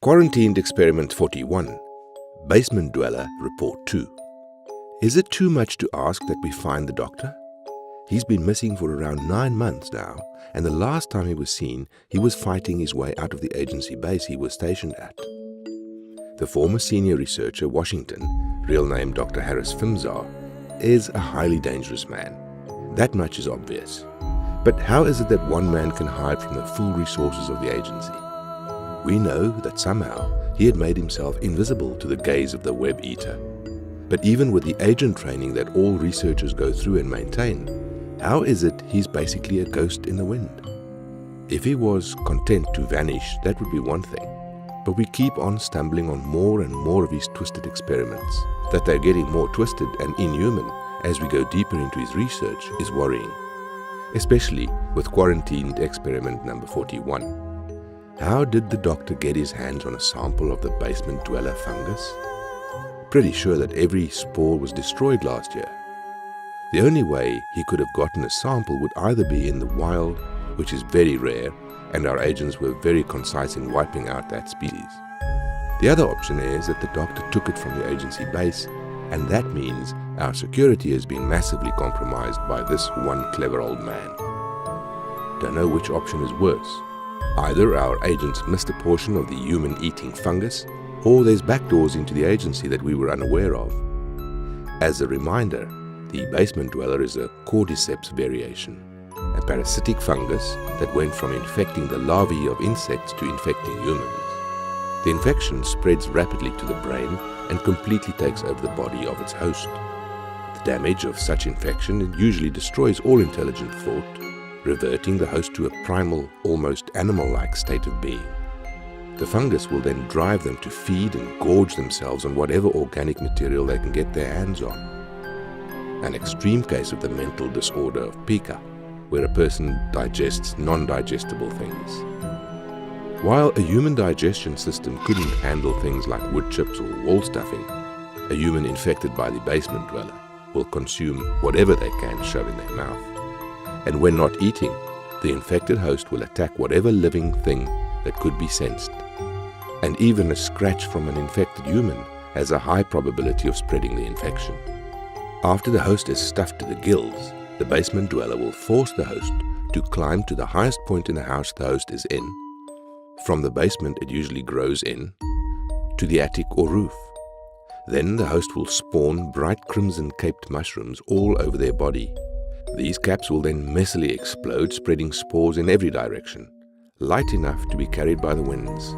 Quarantined Experiment 41, Basement Dweller Report 2. Is it too much to ask that we find the doctor? He's been missing for around 9 months now, and the last time he was seen, he was fighting his way out of the agency base he was stationed at. The former senior researcher, Washington, real name Dr. Harris Fimzar, is a highly dangerous man. That much is obvious. But how is it that one man can hide from the full resources of the agency? We know that somehow he had made himself invisible to the gaze of the web eater. But even with the agent training that all researchers go through and maintain, how is it he's basically a ghost in the wind? If he was content to vanish, that would be one thing. But we keep on stumbling on more and more of his twisted experiments. That they're getting more twisted and inhuman as we go deeper into his research is worrying. Especially with Quarantined Experiment number 41. How did the doctor get his hands on a sample of the basement dweller fungus? Pretty sure that every spore was destroyed last year. The only way he could have gotten a sample would either be in the wild, which is very rare, and our agents were very concise in wiping out that species. The other option is that the doctor took it from the agency base, and that means our security has been massively compromised by this one clever old man. Don't know which option is worse. Either our agents missed a portion of the human-eating fungus, or there's backdoors into the agency that we were unaware of. As a reminder, the basement dweller is a cordyceps variation, a parasitic fungus that went from infecting the larvae of insects to infecting humans. The infection spreads rapidly to the brain and completely takes over the body of its host. The damage of such infection usually destroys all intelligent thought, reverting the host to a primal, almost animal-like state of being. The fungus will then drive them to feed and gorge themselves on whatever organic material they can get their hands on. An extreme case of the mental disorder of pica, where a person digests non-digestible things. While a human digestion system couldn't handle things like wood chips or wall stuffing, a human infected by the basement dweller will consume whatever they can shove in their mouth. And when not eating, the infected host will attack whatever living thing that could be sensed. And even a scratch from an infected human has a high probability of spreading the infection. After the host is stuffed to the gills, the basement dweller will force the host to climb to the highest point in the house the host is in. From the basement it usually grows in, to the attic or roof. Then the host will spawn bright crimson-caped mushrooms all over their body. These caps will then messily explode, spreading spores in every direction, light enough to be carried by the winds.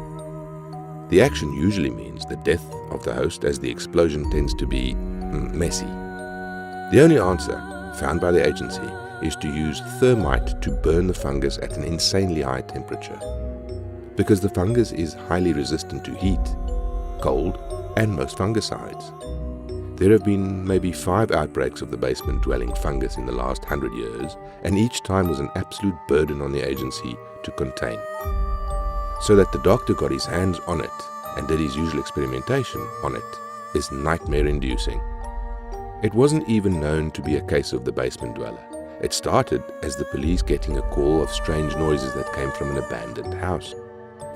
The action usually means the death of the host, as the explosion tends to be messy. The only answer, found by the agency, is to use thermite to burn the fungus at an insanely high temperature. Because the fungus is highly resistant to heat, cold, and most fungicides. There have been maybe 5 outbreaks of the basement-dwelling fungus in the last 100 years, and each time was an absolute burden on the agency to contain. So that the doctor got his hands on it and did his usual experimentation on it is nightmare-inducing. It wasn't even known to be a case of the basement dweller. It started as the police getting a call of strange noises that came from an abandoned house,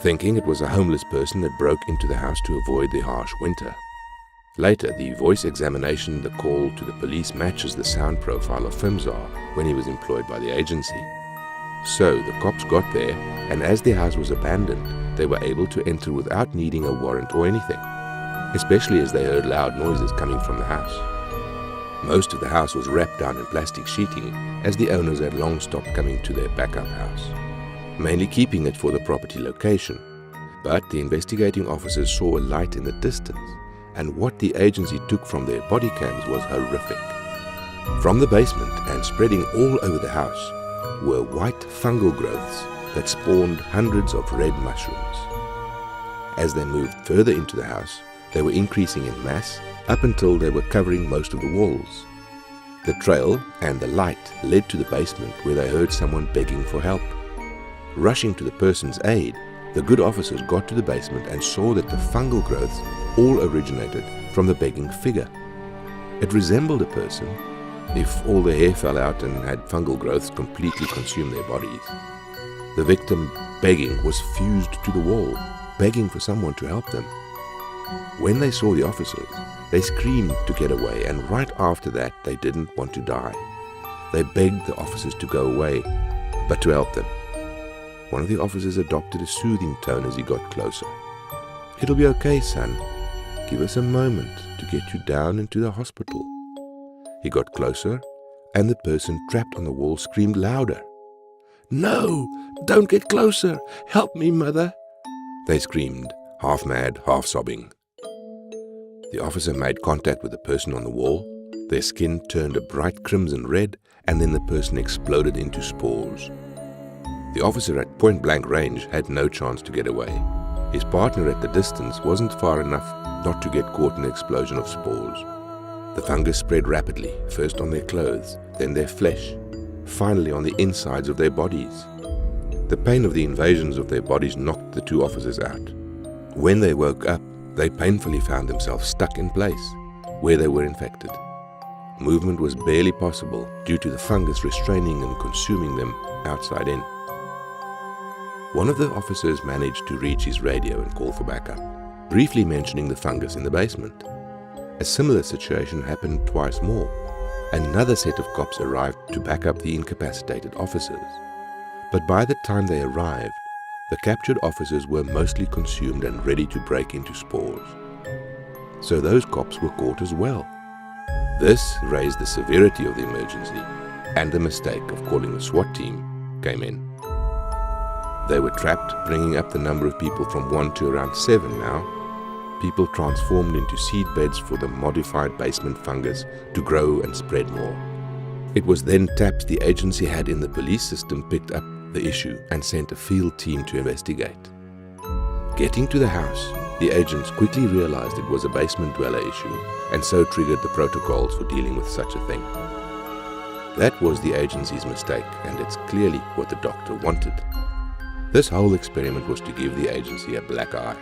thinking it was a homeless person that broke into the house to avoid the harsh winter. Later, the voice examination, the call to the police matches the sound profile of Fimzar when he was employed by the agency. So the cops got there, and as the house was abandoned, they were able to enter without needing a warrant or anything, especially as they heard loud noises coming from the house. Most of the house was wrapped down in plastic sheeting, as the owners had long stopped coming to their backup house, mainly keeping it for the property location. But the investigating officers saw a light in the distance, and what the agency took from their body cams was horrific. From the basement and spreading all over the house were white fungal growths that spawned hundreds of red mushrooms. As they moved further into the house, they were increasing in mass up until they were covering most of the walls. The trail and the light led to the basement where they heard someone begging for help. Rushing to the person's aid, the good officers got to the basement and saw that the fungal growths all originated from the begging figure. It resembled a person if all their hair fell out and had fungal growths completely consume their bodies. The victim begging was fused to the wall, begging for someone to help them. When they saw the officers, they screamed to get away, and right after that, they didn't want to die. They begged the officers to go away, but to help them. One of the officers adopted a soothing tone as he got closer. "It'll be okay, son. Give us a moment to get you down into the hospital." He got closer, and the person trapped on the wall screamed louder. "No, don't get closer. Help me, mother," they screamed, half mad, half sobbing. The officer made contact with the person on the wall. Their skin turned a bright crimson red, and then the person exploded into spores. The officer at point-blank range had no chance to get away. His partner at the distance wasn't far enough not to get caught in the explosion of spores. The fungus spread rapidly, first on their clothes, then their flesh, finally on the insides of their bodies. The pain of the invasions of their bodies knocked the two officers out. When they woke up, they painfully found themselves stuck in place, where they were infected. Movement was barely possible due to the fungus restraining and consuming them outside in. One of the officers managed to reach his radio and call for backup, briefly mentioning the fungus in the basement. A similar situation happened twice more. Another set of cops arrived to back up the incapacitated officers. But by the time they arrived, the captured officers were mostly consumed and ready to break into spores. So those cops were caught as well. This raised the severity of the emergency, and the mistake of calling the SWAT team came in. They were trapped, bringing up the number of people from 1 to around 7 now. People transformed into seed beds for the modified basement fungus to grow and spread more. It was then taps the agency had in the police system picked up the issue and sent a field team to investigate. Getting to the house, the agents quickly realized it was a basement dweller issue, and so triggered the protocols for dealing with such a thing. That was the agency's mistake, and it's clearly what the doctor wanted. This whole experiment was to give the agency a black eye,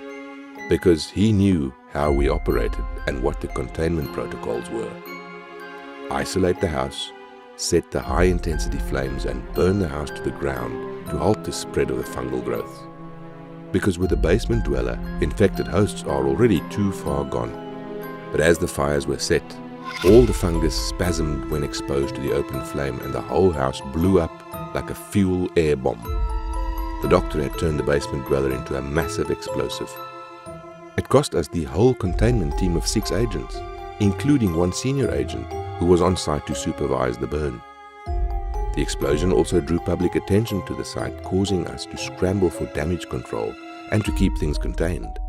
because he knew how we operated and what the containment protocols were. Isolate the house, set the high-intensity flames, and burn the house to the ground to halt the spread of the fungal growth. Because with a basement dweller, infected hosts are already too far gone. But as the fires were set, all the fungus spasmed when exposed to the open flame, and the whole house blew up like a fuel air bomb. The doctor had turned the basement dweller into a massive explosive. It cost us the whole containment team of 6 agents, including one senior agent who was on site to supervise the burn. The explosion also drew public attention to the site, causing us to scramble for damage control and to keep things contained,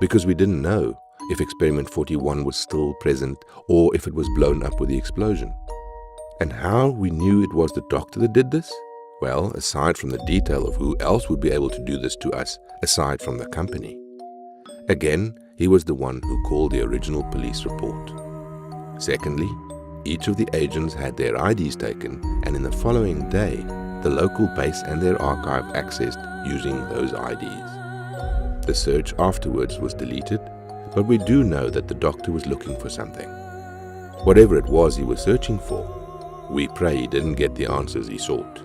because we didn't know if Experiment 41 was still present or if it was blown up with the explosion. And how we knew it was the doctor that did this? Well, aside from the detail of who else would be able to do this to us, aside from the company. Again, he was the one who called the original police report. Secondly, each of the agents had their IDs taken, and in the following day, the local base and their archive accessed using those IDs. The search afterwards was deleted, but we do know that the doctor was looking for something. Whatever it was he was searching for, we pray he didn't get the answers he sought.